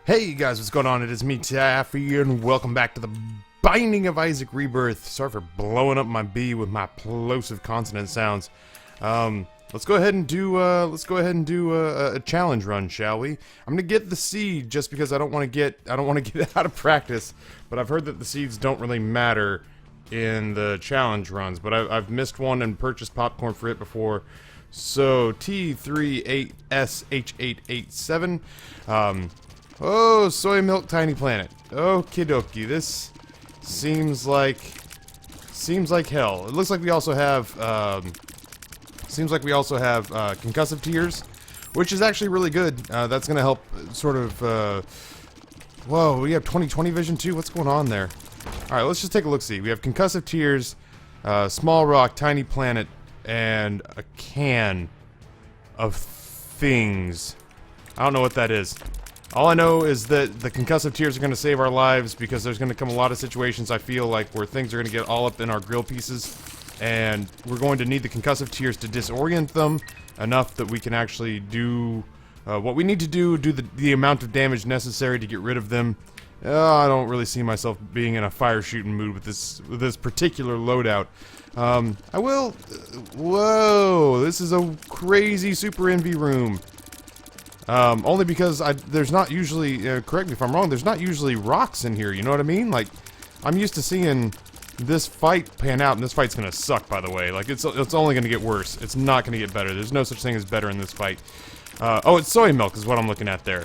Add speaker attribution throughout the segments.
Speaker 1: Hey guys, what's going on? It is me, Taffy, and welcome back to the Binding of Isaac Rebirth. Sorry for blowing up my B with my plosive consonant sounds. Let's go ahead and do a challenge run, shall we? I'm gonna get the seed just because I don't want to get out of practice. But I've heard that the seeds don't really matter in the challenge runs. But I've missed one and purchased popcorn for it before. So T38SH887. Oh, soy milk tiny planet. Okie dokie. This seems like hell. It looks like we also have concussive tears, which is actually really good. That's gonna help sort of whoa, we have 20/20 vision too. What's going on there? Alright, let's just take a look-see. We have concussive tears, small rock, tiny planet, and a can of things. I don't know what that is. All I know is that the concussive tears are going to save our lives because there's going to come a lot of situations, I feel like, where things are going to get all up in our grill pieces, and we're going to need the concussive tears to disorient them enough that we can actually do what we need to do the amount of damage necessary to get rid of them. I don't really see myself being in a fire shooting mood with this particular loadout. I will. Whoa! This is a crazy super envy room. Only because there's not usually, correct me if I'm wrong, there's not usually rocks in here, you know what I mean? Like, I'm used to seeing this fight pan out, and this fight's gonna suck, by the way. Like, it's only gonna get worse. It's not gonna get better. There's no such thing as better in this fight. Oh, it's soy milk is what I'm looking at there.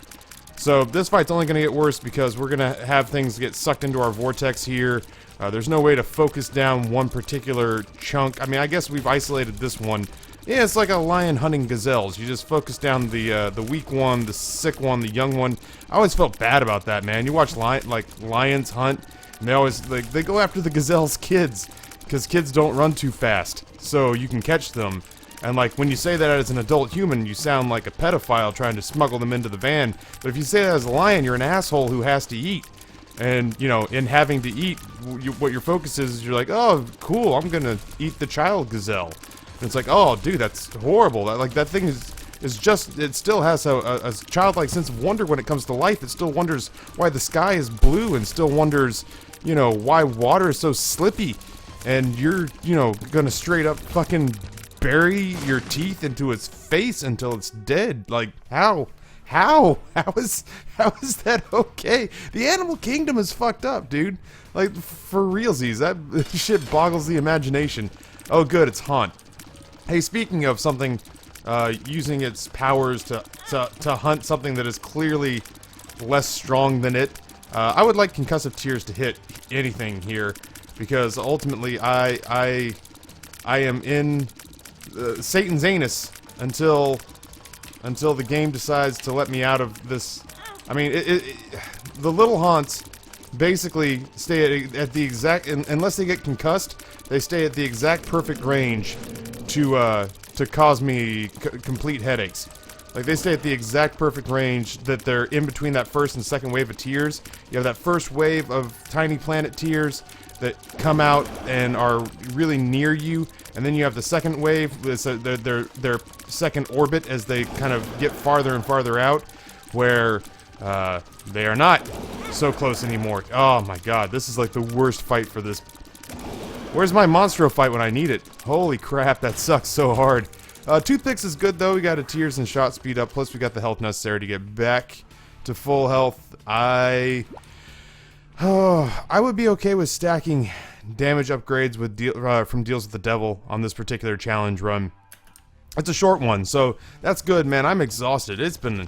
Speaker 1: So, this fight's only gonna get worse because we're gonna have things get sucked into our vortex here. There's no way to focus down one particular chunk. I mean, I guess we've isolated this one. Yeah, it's like a lion hunting gazelles. You just focus down the weak one, the sick one, the young one. I always felt bad about that, man. You watch lions hunt, and they always they go after the gazelle's kids, because kids don't run too fast, so you can catch them. And like when you say that as an adult human, you sound like a pedophile trying to smuggle them into the van. But if you say that as a lion, you're an asshole who has to eat. And you know, in having to eat, what your focus is you're like, oh, cool, I'm gonna eat the child gazelle. And it's like, oh, dude, that's horrible. That thing is just, it still has a childlike sense of wonder when it comes to life. It still wonders why the sky is blue and still wonders, you know, why water is so slippy. And you're, you know, gonna straight up fucking bury your teeth into its face until it's dead. Like, how? How is that okay? The animal kingdom is fucked up, dude. Like, for realsies, that shit boggles the imagination. Oh, good, it's Haunt. Hey, speaking of something using its powers to hunt something that is clearly less strong than it, I would like concussive tears to hit anything here, because ultimately I am in Satan's anus until the game decides to let me out of this. I mean, the little haunts basically stay at the exact, unless they get concussed, they stay at the exact perfect range to cause me complete headaches. Like, they stay at the exact perfect range that they're in between that first and second wave of tears. You have that first wave of tiny planet tears that come out and are really near you, and then you have the second wave, their second orbit as they kind of get farther and farther out, where they are not so close anymore. Oh my god, this is like the worst fight for this. Where's my Monstro fight when I need it? Holy crap, that sucks so hard. Toothpicks is good though, we got a tears and shot speed up, plus we got the health necessary to get back to full health. I would be okay with stacking damage upgrades with from Deals with the Devil on this particular challenge run. It's a short one, so that's good, man. I'm exhausted. It's been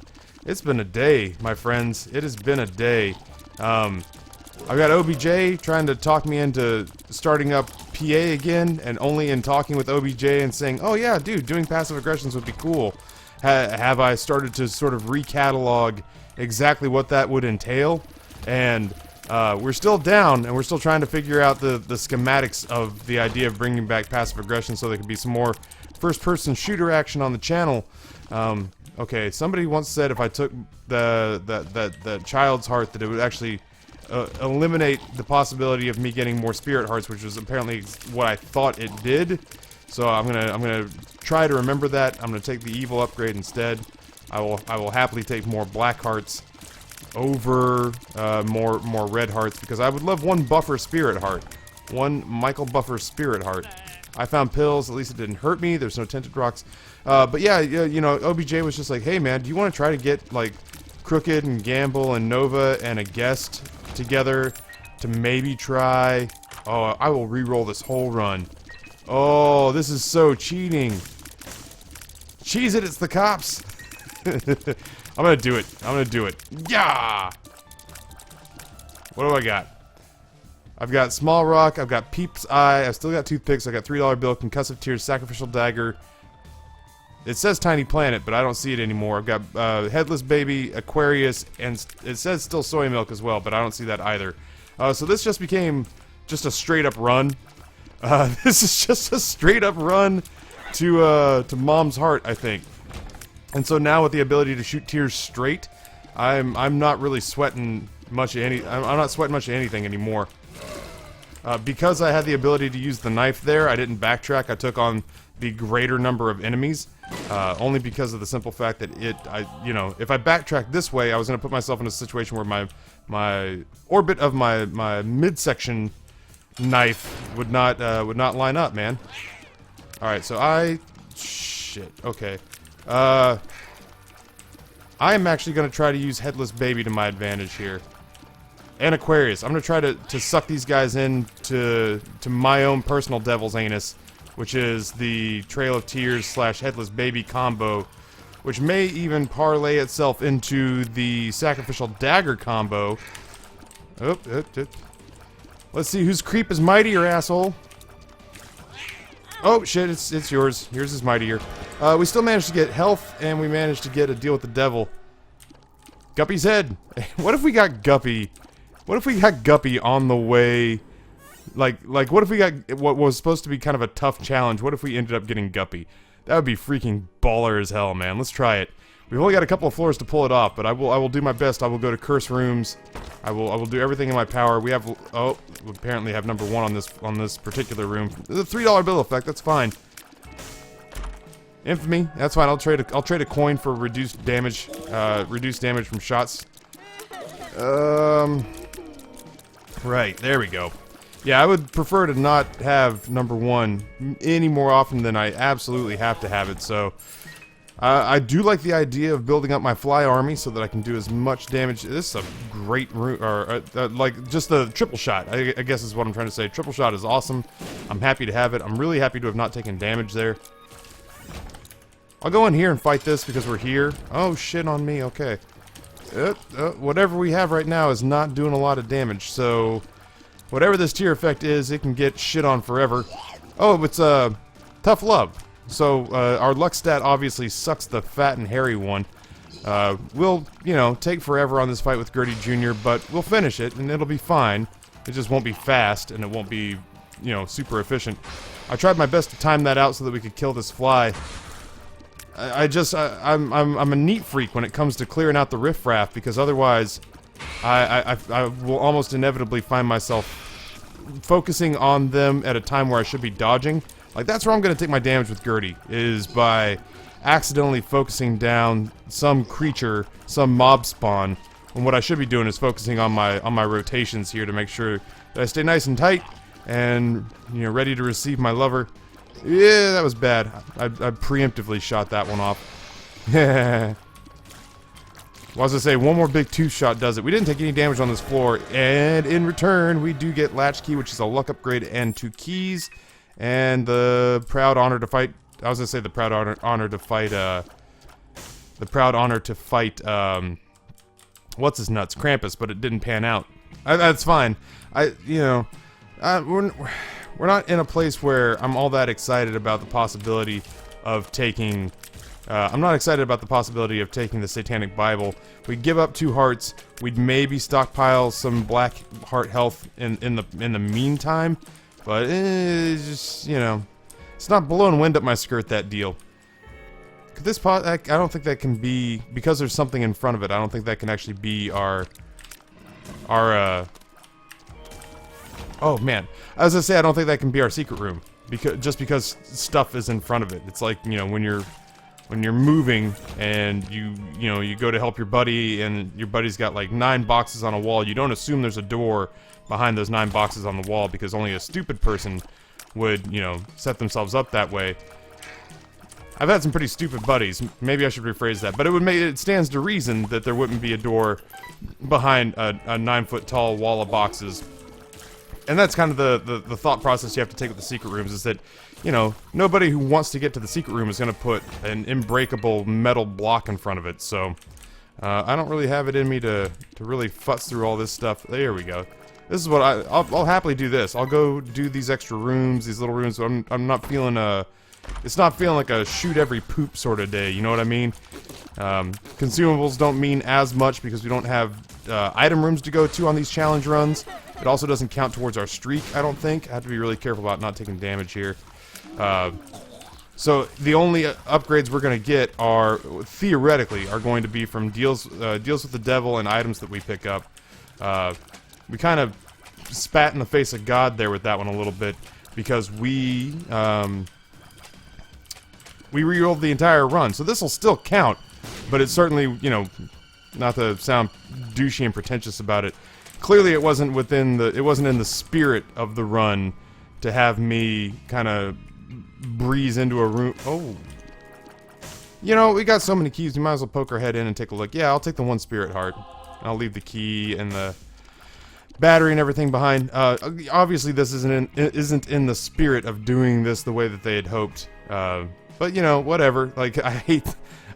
Speaker 1: a day, my friends. It has been a day. I've got OBJ trying to talk me into starting up PA again, and only in talking with OBJ and saying, oh yeah, dude, doing passive aggressions would be cool. Have I started to sort of recatalog exactly what that would entail, and we're still down, and we're still trying to figure out the schematics of the idea of bringing back passive aggression so there could be some more first-person shooter action on the channel. Okay, somebody once said if I took the child's heart that it would actually eliminate the possibility of me getting more spirit hearts, which was apparently what I thought it did. So I'm gonna try to remember that. I'm gonna take the evil upgrade instead. I will happily take more black hearts. over more red hearts, because I would love one buffer spirit heart. One Michael Buffer spirit heart. I found pills, at least it didn't hurt me, there's no tinted rocks. But yeah, you know, OBJ was just like, hey man, do you want to try to get, like, Crooked and Gamble and Nova and a guest together to maybe try... Oh, I will re-roll this whole run. Oh, this is so cheating. Cheese it, it's the cops. I'm gonna do it. I'm gonna do it. Yeah! What do I got? I've got Small Rock, I've got Peep's Eye, I've still got Toothpicks, I've got $3 bill, Concussive Tears, Sacrificial Dagger. It says Tiny Planet, but I don't see it anymore. I've got Headless Baby, Aquarius, and it says still Soy Milk as well, but I don't see that either. So this just became just a straight up run. This is just a straight up run to Mom's Heart, I think. And so now with the ability to shoot tears straight, I'm not really sweating much of I'm not sweating much of anything anymore. Because I had the ability to use the knife there, I didn't backtrack. I took on the greater number of enemies, only because of the simple fact that you know, if I backtracked this way, I was going to put myself in a situation where my orbit of my midsection knife would not line up, man. All right, so shit. Okay. I am actually going to try to use Headless Baby to my advantage here. And Aquarius. I'm going to try to suck these guys in to my own personal devil's anus, which is the Trail of Tears / Headless Baby combo, which may even parlay itself into the Sacrificial Dagger combo. Let's see whose creep is mightier, asshole. Oh shit, it's yours. Yours is mightier. We still managed to get health, and we managed to get a deal with the devil. Guppy's head. What if we got Guppy? What if we got Guppy on the way? Like what if we got what was supposed to be kind of a tough challenge? What if we ended up getting Guppy? That would be freaking baller as hell, man. Let's try it. We've only got a couple of floors to pull it off, but I will do my best. I will go to curse rooms. I will do everything in my power. We have we apparently have number 1 on this particular room. The $3 bill effect. That's fine. Infamy. That's fine. I'll trade a coin for reduced damage from shots. Right, there we go. Yeah, I would prefer to not have number 1 any more often than I absolutely have to have it, so... I do like the idea of building up my fly army so that I can do as much damage. This is a great room, or like just the triple shot, I guess is what I'm trying to say. Triple shot is awesome. I'm happy to have it. I'm really happy to have not taken damage there. I'll go in here and fight this because we're here. Oh, shit on me, okay. Whatever we have right now is not doing a lot of damage, so... Whatever this tier effect is, it can get shit on forever. Oh, it's Tough Love. So, our luck stat obviously sucks the fat and hairy one. We'll, you know, take forever on this fight with Gertie Jr., but we'll finish it, and it'll be fine. It just won't be fast, and it won't be, you know, super efficient. I tried my best to time that out so that we could kill this fly. I'm a neat freak when it comes to clearing out the riffraff, because otherwise, I will almost inevitably find myself focusing on them at a time where I should be dodging. Like, that's where I'm going to take my damage with Gertie, is by accidentally focusing down some creature, some mob spawn, when what I should be doing is focusing on my rotations here to make sure that I stay nice and tight, and, you know, ready to receive my lover. Yeah, that was bad. I preemptively shot that one off. Well, I was gonna say, one more big tooth shot does it. We didn't take any damage on this floor, and in return, we do get Latchkey, which is a luck upgrade, and 2 keys. And the proud honor to fight. I was gonna say the proud honor to fight. The proud honor to fight. What's his nuts? Krampus, but it didn't pan out. That's fine. We're not in a place where I'm all that excited about the possibility of taking. I'm not excited about the possibility of taking the Satanic Bible. We'd give up 2 hearts. We'd maybe stockpile some black heart health in the meantime. But it's just, you know, it's not blowing wind up my skirt, that deal. Could this I don't think that can be, because there's something in front of it, I don't think that can actually be our oh man, I was gonna say I don't think that can be our secret room, because stuff is in front of it. It's like, you know, when you're when you're moving and you go to help your buddy and your buddy's got like 9 boxes on a wall, you don't assume there's a door behind those 9 boxes on the wall because only a stupid person would, set themselves up that way. I've had some pretty stupid buddies. Maybe I should rephrase that, but it stands to reason that there wouldn't be a door behind a 9-foot tall wall of boxes. And that's kind of the thought process you have to take with the secret rooms, is that, nobody who wants to get to the secret room is going to put an unbreakable metal block in front of it, so I don't really have it in me to really futz through all this stuff. There we go. This is what I'll happily do this. I'll go do these extra rooms, these little rooms. I'm not feeling it's not feeling like a shoot every poop sort of day, you know what I mean? Consumables don't mean as much because we don't have item rooms to go to on these challenge runs. It also doesn't count towards our streak, I don't think. I have to be really careful about not taking damage here. So the only upgrades we're going to get are, theoretically, are going to be from deals with the devil and items that we pick up. We kind of spat in the face of God there with that one a little bit because we rerolled the entire run. So this will still count, but it's certainly, not to sound douchey and pretentious about it, clearly it wasn't in the spirit of the run to have me kind of breeze into a room. Oh. We got so many keys, we might as well poke our head in and take a look. Yeah, I'll take the 1 spirit heart. I'll leave the key and the battery and everything behind. Obviously this isn't in the spirit of doing this the way that they had hoped. But whatever. Like,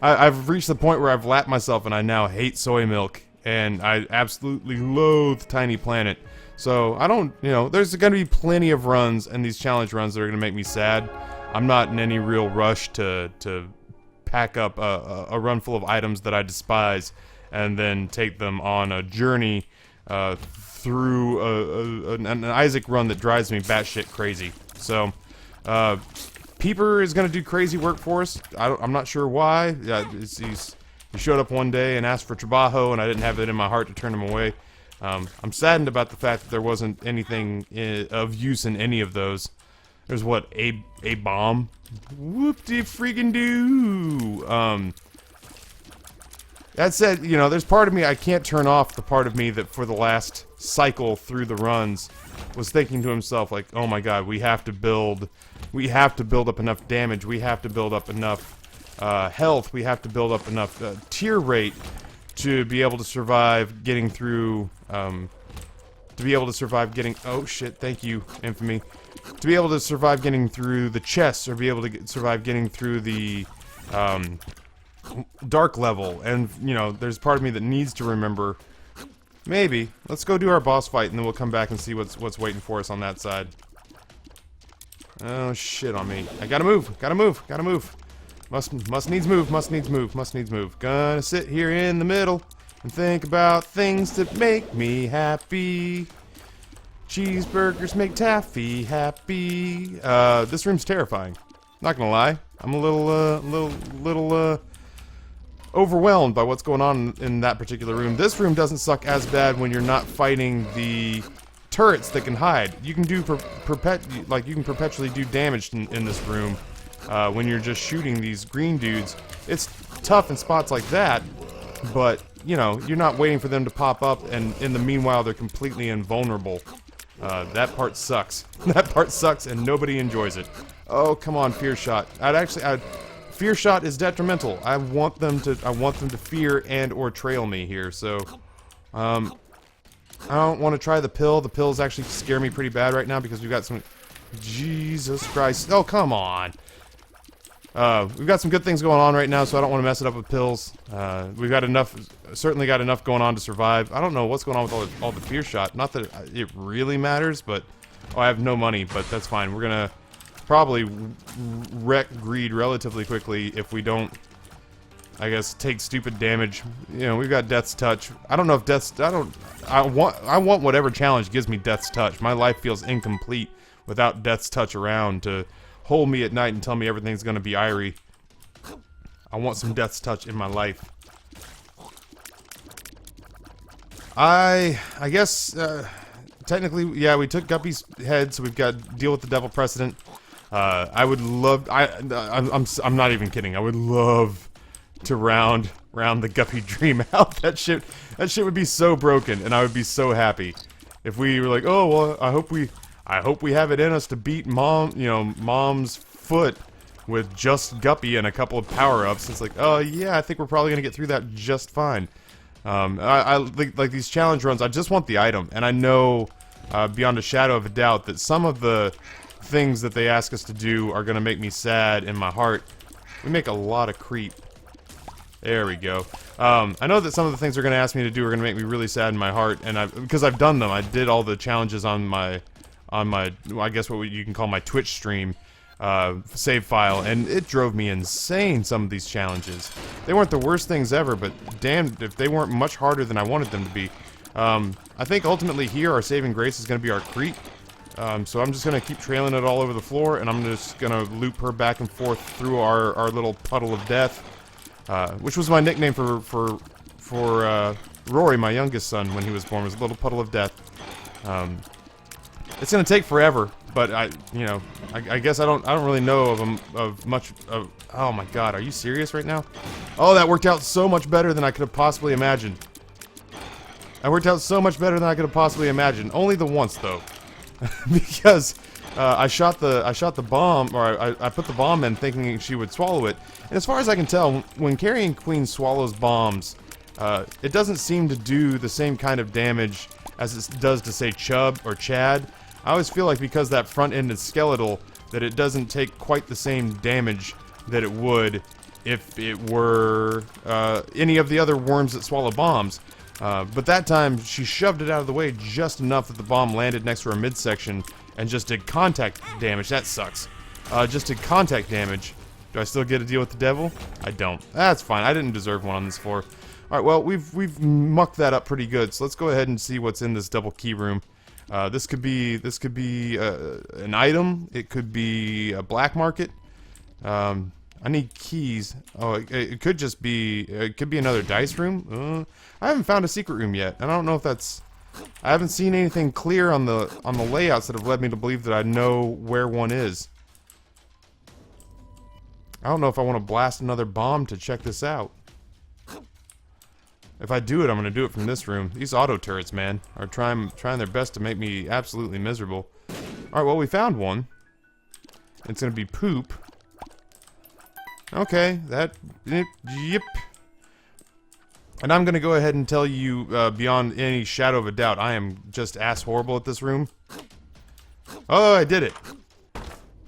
Speaker 1: I've reached the point where I've lapped myself and I now hate soy milk. And I absolutely loathe Tiny Planet. So, I don't, there's going to be plenty of runs and these challenge runs that are going to make me sad. I'm not in any real rush to pack up a run full of items that I despise and then take them on a journey through an Isaac run that drives me batshit crazy. So, Peeper is going to do crazy work for us. I'm not sure why. He showed up one day and asked for trabajo, and I didn't have it in my heart to turn him away. I'm saddened about the fact that there wasn't anything of use in any of those. There's what, a bomb? Whoop-de-freaking-doo! That said, there's part of me, I can't turn off the part of me that for the last cycle through the runs was thinking to himself, like, oh my god, we have to build up enough damage, we have to build up enough health, we have to build up enough tier rate to be able to survive getting through, oh shit, thank you, Infamy. To be able to survive getting through the chests, or be able to survive getting through the, dark level, and, there's part of me that needs to remember, maybe, let's go do our boss fight, and then we'll come back and see what's waiting for us on that side. Oh, shit on me. I gotta move. Must needs move. Gonna sit here in the middle and think about things that make me happy. Cheeseburgers make Taffy happy. This room's terrifying. Not gonna lie. I'm a little overwhelmed by what's going on in that particular room. This room doesn't suck as bad when you're not fighting the turrets that can hide. You can do you can perpetually do damage in this room when you're just shooting these green dudes. It's tough in spots like that, but you're not waiting for them to pop up, and in the meanwhile they're completely invulnerable. That part sucks. That part sucks, and nobody enjoys it. Oh, come on, Fear Shot. Fear Shot is detrimental. I want them to fear and or trail me here. So, I don't want to try the pill. The pills actually scare me pretty bad right now because we've got some. Jesus Christ! Oh, come on. We've got some good things going on right now, so I don't want to mess it up with pills. We've got enough, certainly got enough going on to survive. I don't know what's going on with all the Fear Shot. Not that it really matters, but I have no money, but that's fine. We're gonna probably wreck greed relatively quickly if we don't, I guess, take stupid damage. We've got Death's Touch. I don't know if I want whatever challenge gives me Death's Touch. My life feels incomplete without Death's Touch around to hold me at night and tell me everything's gonna be irie. I want some Death's Touch in my life. I guess, technically, yeah, we took Guppy's head, so we've got to deal with the Devil Precedent. I would love. I'm not even kidding. I would love to round the guppy dream out. That shit would be so broken, and I would be so happy if we were like, oh well, I hope we have it in us to beat mom's foot with just guppy and a couple of power-ups. It's like, oh yeah, I think we're probably gonna get through that just fine. I like these challenge runs. I just want the item, and I know beyond a shadow of a doubt that some of the things that they ask us to do are gonna make me sad in my heart. We make a lot of creep. There we go. I know that some of the things they're gonna ask me to do are gonna make me really sad in my heart, and because I've done them. I did all the challenges on my I guess what you can call my Twitch stream save file, and it drove me insane. Some of these challenges, they weren't the worst things ever, but damn if they weren't much harder than I wanted them to be. I think ultimately here our saving grace is gonna be our creep. So I'm just gonna keep trailing it all over the floor, and I'm just gonna loop her back and forth through our little puddle of death, which was my nickname for Rory, my youngest son, when he was born, was a little puddle of death. It's gonna take forever, but I guess I don't really know of much of. Oh my God, are you serious right now? Oh, that worked out so much better than I could have possibly imagined. That worked out so much better than I could have possibly imagined. Only the once though. Because I shot the bomb, or I put the bomb in thinking she would swallow it. And as far as I can tell, when Carrion Queen swallows bombs, it doesn't seem to do the same kind of damage as it does to, say, Chub or Chad. I always feel like because that front end is skeletal, that it doesn't take quite the same damage that it would if it were any of the other worms that swallow bombs. But that time, she shoved it out of the way just enough that the bomb landed next to her midsection and just did contact damage. That sucks. Just did contact damage. Do I still get to deal with the devil? I don't. That's fine. I didn't deserve one on this floor. Alright, well, we've mucked that up pretty good, so let's go ahead and see what's in this double key room. This could be an item. It could be a black market. I need keys. Oh, it could just be. It could be another dice room. I haven't found a secret room yet, and I don't know if that's. I haven't seen anything clear on the layouts that have led me to believe that I know where one is. I don't know if I want to blast another bomb to check this out. If I do it, I'm going to do it from this room. These auto turrets, man, are trying their best to make me absolutely miserable. Alright, well, we found one. It's going to be poop. Okay, yep. And I'm going to go ahead and tell you, beyond any shadow of a doubt, I am just ass horrible at this room. Oh, I did it.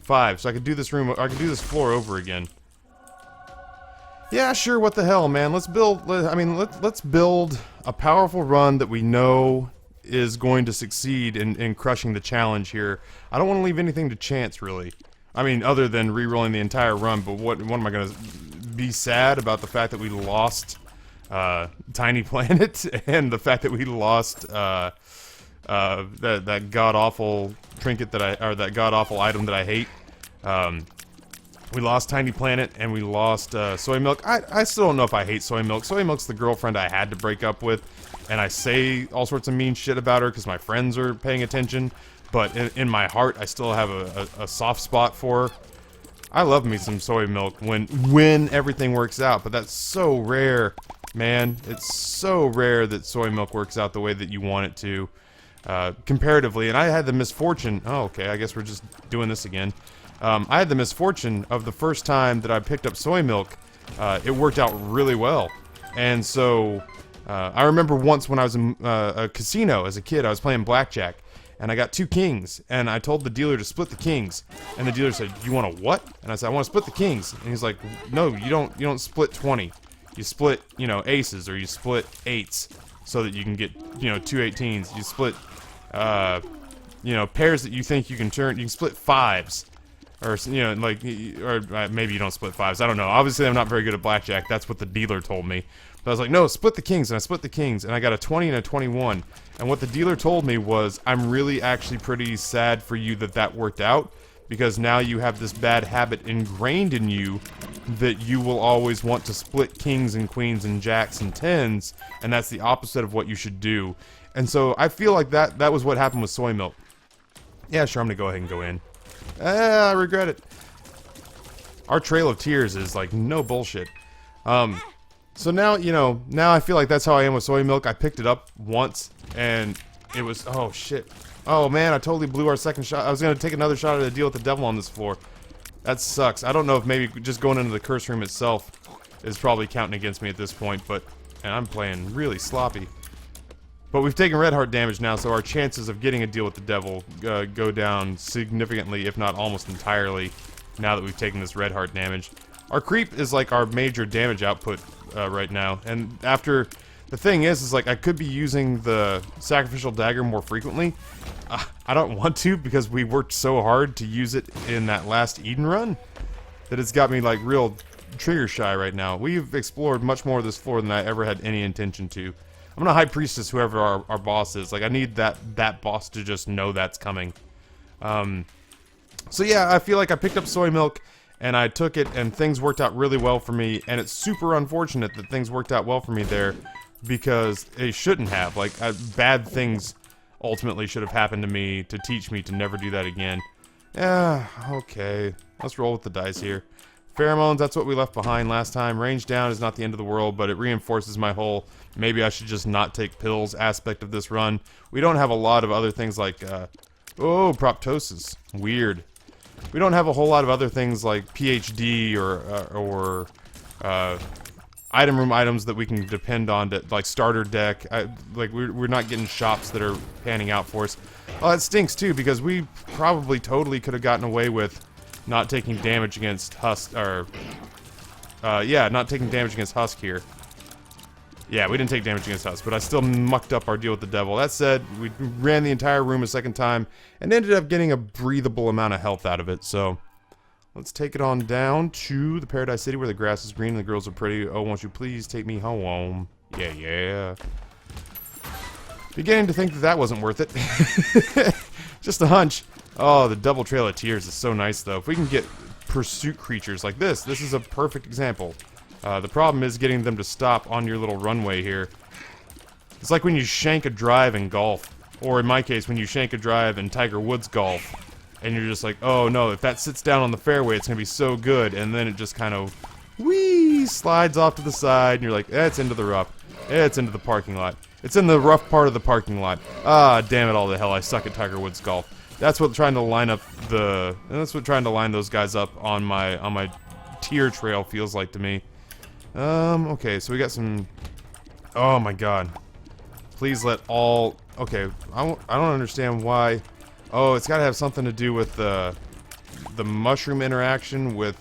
Speaker 1: 5, so I could do this room, I could do this floor over again. Yeah, sure, what the hell, man. Let's build, let's build a powerful run that we know is going to succeed in crushing the challenge here. I don't want to leave anything to chance, really. I mean, other than re-rolling the entire run, but what am I going to be sad about the fact that we lost Tiny Planet and the fact that we lost that god-awful trinket that god-awful item that I hate. We lost Tiny Planet and we lost Soy Milk. I still don't know if I hate Soy Milk. Soy Milk's the girlfriend I had to break up with, and I say all sorts of mean shit about her because my friends are paying attention. But in my heart, I still have a soft spot for her. I love me some Soy Milk when everything works out, but that's so rare, man. It's so rare that Soy Milk works out the way that you want it to, comparatively. And I had the misfortune. Oh, okay. I guess we're just doing this again. I had the misfortune of the first time that I picked up Soy Milk. It worked out really well, and so I remember once when I was in a casino as a kid, I was playing blackjack. And I got 2 kings, and I told the dealer to split the kings. And the dealer said, "You want a what?" And I said, "I want to split the kings." And he's like, "No, you don't split 20. You split, aces, or you split 8s, so that you can get, 2 18s. You split, pairs that you think you can turn. You can split 5s, or or maybe you don't split 5s. I don't know. Obviously, I'm not very good at blackjack. That's what the dealer told me. But I was like, no, split the kings, and I split the kings, and I got a 20 and a 21. And what the dealer told me was, I'm really actually pretty sad for you that worked out, because now you have this bad habit ingrained in you that you will always want to split kings and queens and jacks and 10s, and that's the opposite of what you should do. And so I feel like that was what happened with Soy Milk. Yeah, sure, I'm gonna go ahead and go in. I regret it. Our trail of tears is like no bullshit. So now, you know, now I feel like that's how I am with soy milk. I picked it up once, and it was, oh shit. Oh man, I totally blew our second shot. I was gonna take another shot at a deal with the devil on this floor. That sucks. I don't know if maybe just going into the curse room itself is probably counting against me at this point, but, and I'm playing really sloppy. But we've taken red heart damage now, so our chances of getting a deal with the devil go down significantly, if not almost entirely, now that we've taken this red heart damage. Our creep is like our major damage output right now, and after... The thing is like, I could be using the sacrificial dagger more frequently. I don't want to, because we worked so hard to use it in that last Eden run, that it's got me, like, real trigger shy right now. We've explored much more of this floor than I ever had any intention to. I'm gonna High Priestess whoever our boss is. Like, I need that boss to just know that's coming. So yeah, I feel like I picked up soy milk, and I took it, and things worked out really well for me, and it's super unfortunate that things worked out well for me there, because it shouldn't have. Like, bad things ultimately should have happened to me to teach me to never do that again. Yeah, okay. Let's roll with the dice here. Pheromones, that's what we left behind last time. Range down is not the end of the world, but it reinforces my whole maybe I should just not take pills aspect of this run. We don't have a lot of other things like, oh, proptosis. Weird. We don't have a whole lot of other things like PhD or item room items that we can depend on to, like, starter deck. Like, we're not getting shops that are panning out for us. Oh, that stinks too, because we probably totally could have gotten away with not taking damage against Husk, or yeah, not taking damage against Husk here. Yeah, we didn't take damage against Husk, but I still mucked up our deal with the devil. That said, we ran the entire room a second time and ended up getting a breathable amount of health out of it. So let's take it on down to the Paradise City where the grass is green and the girls are pretty. Oh, won't you please take me home? Yeah, yeah. Beginning to think that wasn't worth it. Just a hunch. Oh, the double trail of tears is so nice, though. If we can get pursuit creatures like this is a perfect example. The problem is getting them to stop on your little runway here. It's like when you shank a drive in golf. Or in my case, when you shank a drive in Tiger Woods golf. And you're just like, oh no, if that sits down on the fairway, it's gonna be so good. And then it just kind of, whee, slides off to the side. And you're like, it's into the rough. It's into the parking lot. It's in the rough part of the parking lot. Ah, damn it all to hell, I suck at Tiger Woods golf. That's what trying to line up that's what trying to line those guys up on my tier trail feels like to me. Okay, so we got some, oh my god. Please let all, okay, I don't understand why. Oh, it's gotta have something to do with the mushroom interaction with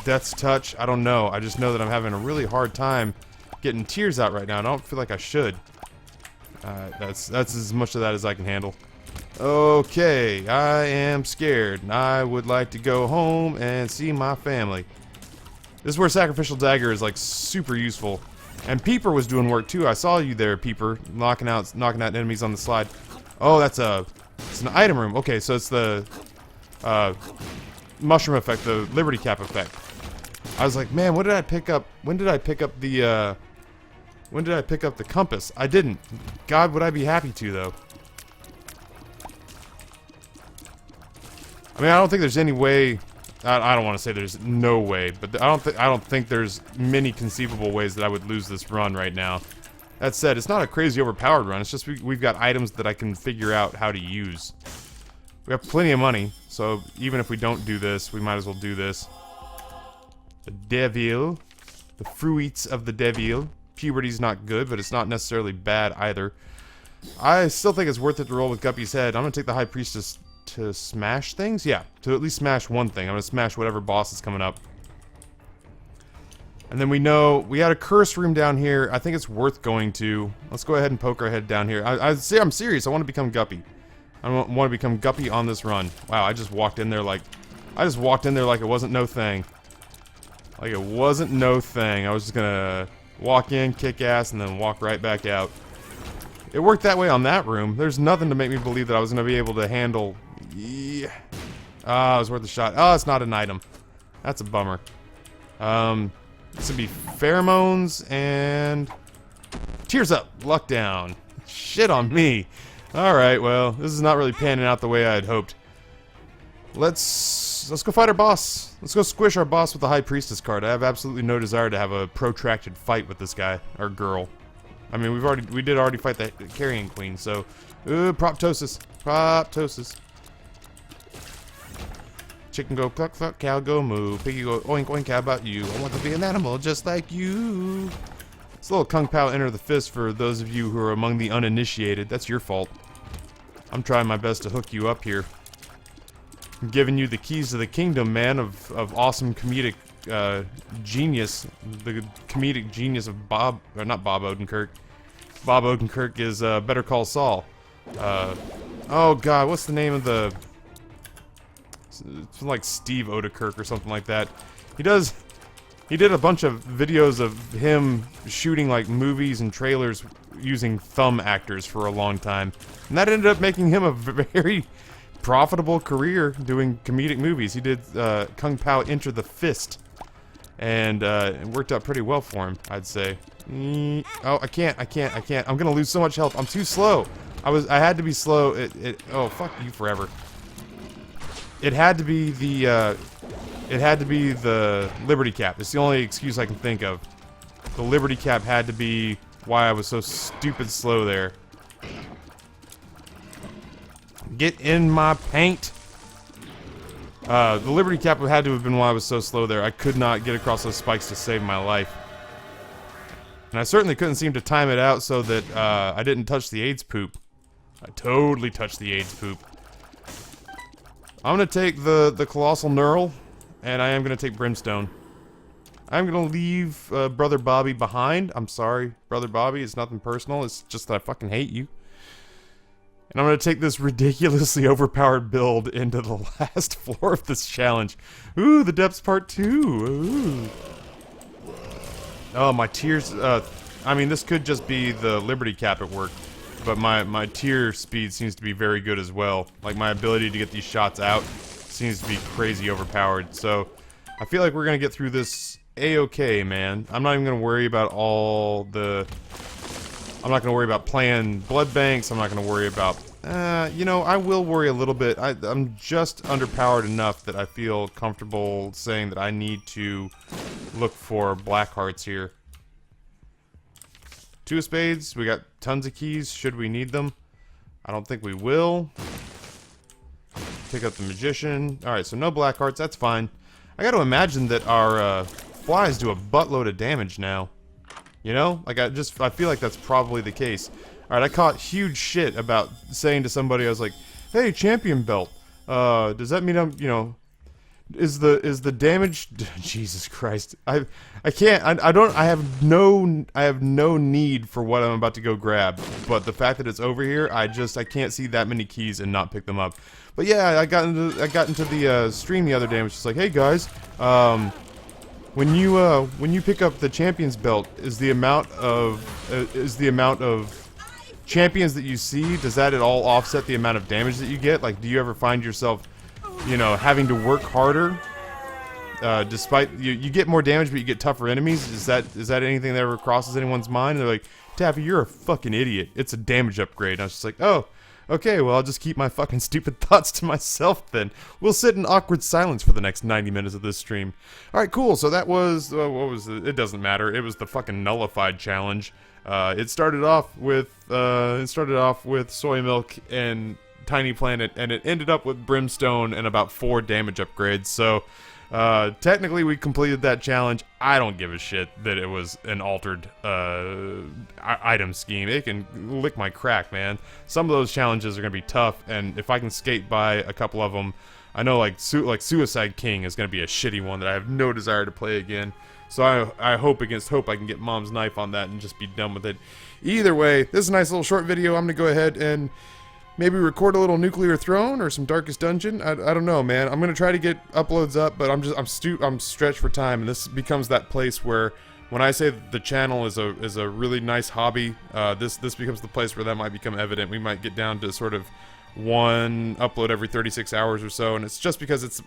Speaker 1: Death's Touch. I don't know. I just know that I'm having a really hard time getting tears out right now. I don't feel like I should. That's as much of that as I can handle. Okay, I am scared, and I would like to go home and see my family. This is where Sacrificial Dagger is, like, super useful. And Peeper was doing work, too. I saw you there, Peeper, knocking out enemies on the slide. Oh, it's an item room. Okay, so it's the mushroom effect, the Liberty Cap effect. I was like, man, when did I pick up the compass? I didn't. God, would I be happy to, though. I mean, I don't think there's any way. I don't want to say there's no way, but I don't think there's many conceivable ways that I would lose this run right now. That said, it's not a crazy overpowered run. It's just we've got items that I can figure out how to use. We have plenty of money, so even if we don't do this, we might as well do this. The devil, the fruits of the devil. Puberty's not good, but it's not necessarily bad either. I still think it's worth it to roll with Guppy's head. I'm gonna take the High Priestess to smash things? Yeah, to at least smash one thing. I'm gonna smash whatever boss is coming up. And then we know we had a curse room down here. I think it's worth going to. Let's go ahead and poke our head down here. I'm serious. I want to become Guppy. I want to become Guppy on this run. Wow, I just walked in there like it wasn't no thing. Like it wasn't no thing. I was just gonna walk in, kick ass, and then walk right back out. It worked that way on that room. There's nothing to make me believe that I was gonna be able to handle. Yeah. Ah, it was worth a shot. Oh, it's not an item. That's a bummer. This would be pheromones and tears up, luck down. Shit on me. Alright, well, this is not really panning out the way I had hoped. let's go fight our boss. Let's go squish our boss with the High Priestess card. I have absolutely no desire to have a protracted fight with this guy or girl. I mean, we did already fight the Carrion Queen, so proptosis. Chicken go cluck cluck, cow go moo, piggy go oink oink, how about you? I want to be an animal just like you. It's a little Kung Pao enter the fist for those of you who are among the uninitiated. That's your fault. I'm trying my best to hook you up here. I'm giving you the keys to the kingdom, man, of awesome comedic genius. The comedic genius of Bob, or not Bob Odenkirk. Bob Odenkirk is Better Call Saul. Oh god, what's the name of the... It's like Steve Odenkirk or something like that. He did a bunch of videos of him shooting like movies and trailers using thumb actors for a long time. And that ended up making him a very profitable career doing comedic movies. He did Kung Pao Enter the Fist. And it worked out pretty well for him, I'd say. Oh, I can't. I'm gonna lose so much health. I'm too slow. I had to be slow. Oh, fuck you forever. It had to be the Liberty Cap. It's the only excuse I can think of. The Liberty Cap had to be why I was so stupid slow there. Get in my paint. The Liberty Cap had to have been why I was so slow there. I could not get across those spikes to save my life. And I certainly couldn't seem to time it out so that I didn't touch the AIDS poop. I totally touched the AIDS poop. I'm gonna take the Colossal Knurl, and I am gonna take Brimstone. I'm gonna leave Brother Bobby behind. I'm sorry, Brother Bobby, it's nothing personal, it's just that I fucking hate you. And I'm gonna take this ridiculously overpowered build into the last floor of this challenge. Ooh, the Depths Part 2, ooh. Oh, my tears, I mean, this could just be the Liberty Cap at work. But my tier speed seems to be very good as well. Like, my ability to get these shots out seems to be crazy overpowered. So, I feel like we're gonna get through this A-okay, man. I'm not even gonna worry about all the... I'm not gonna worry about playing blood banks. I'm not gonna worry about... you know, I will worry a little bit. I'm just underpowered enough that I feel comfortable saying that I need to look for black hearts here. 2 of spades, we got tons of keys, should we need them? I don't think we will. Pick up the magician. Alright, so no black hearts, that's fine. I gotta imagine that our flies do a buttload of damage now. You know? Like, I feel like that's probably the case. Alright, I caught huge shit about saying to somebody, I was like, hey, champion belt, does that mean I'm, you know... Is the damage... Jesus Christ. I can't... I have no need for what I'm about to go grab. But the fact that it's over here, I can't see that many keys and not pick them up. But yeah, I got into the stream the other day and was just like, hey guys, when you pick up the champion's belt, is the amount of champions that you see, does that at all offset the amount of damage that you get? Like, do you ever find yourself, you know, having to work harder, despite you get more damage, but you get tougher enemies? Is that anything that ever crosses anyone's mind? And they're like, Taffy, you're a fucking idiot. It's a damage upgrade. And I was just like, oh, okay. Well, I'll just keep my fucking stupid thoughts to myself then. We'll sit in awkward silence for the next 90 minutes of this stream. All right, cool. So that was what was it? It doesn't matter. It was the fucking nullified challenge. It started off with soy milk and Tiny Planet, and it ended up with Brimstone and about 4 damage upgrades. So technically we completed that challenge. I don't give a shit that it was an altered item scheme. It can lick my crack, man. Some of those challenges are gonna be tough, and if I can skate by a couple of them, I know like Suicide King is gonna be a shitty one that I have no desire to play again. So I hope against hope I can get Mom's Knife on that and just be done with it. Either way, this is a nice little short video. I'm gonna go ahead and maybe record a little Nuclear Throne or some Darkest Dungeon. I don't know, man. I'm gonna try to get uploads up, but I'm stretched for time, and this becomes that place where when I say the channel is a really nice hobby, this becomes the place where that might become evident. We might get down to sort of one upload every 36 hours or so, and it's just because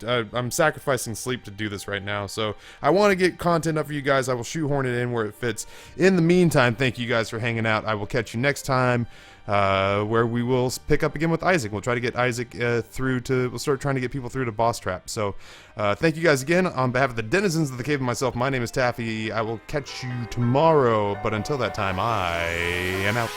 Speaker 1: I'm sacrificing sleep to do this right now. So I want to get content up for you guys. I will shoehorn it in where it fits. In the meantime, thank you guys for hanging out. I will catch you next time, where we will pick up again with Isaac. We'll try to get Isaac we'll start trying to get people through to boss trap. So thank you guys again on behalf of the denizens of the cave and myself. My name is Taffy. I will catch you tomorrow, but until that time, I am out.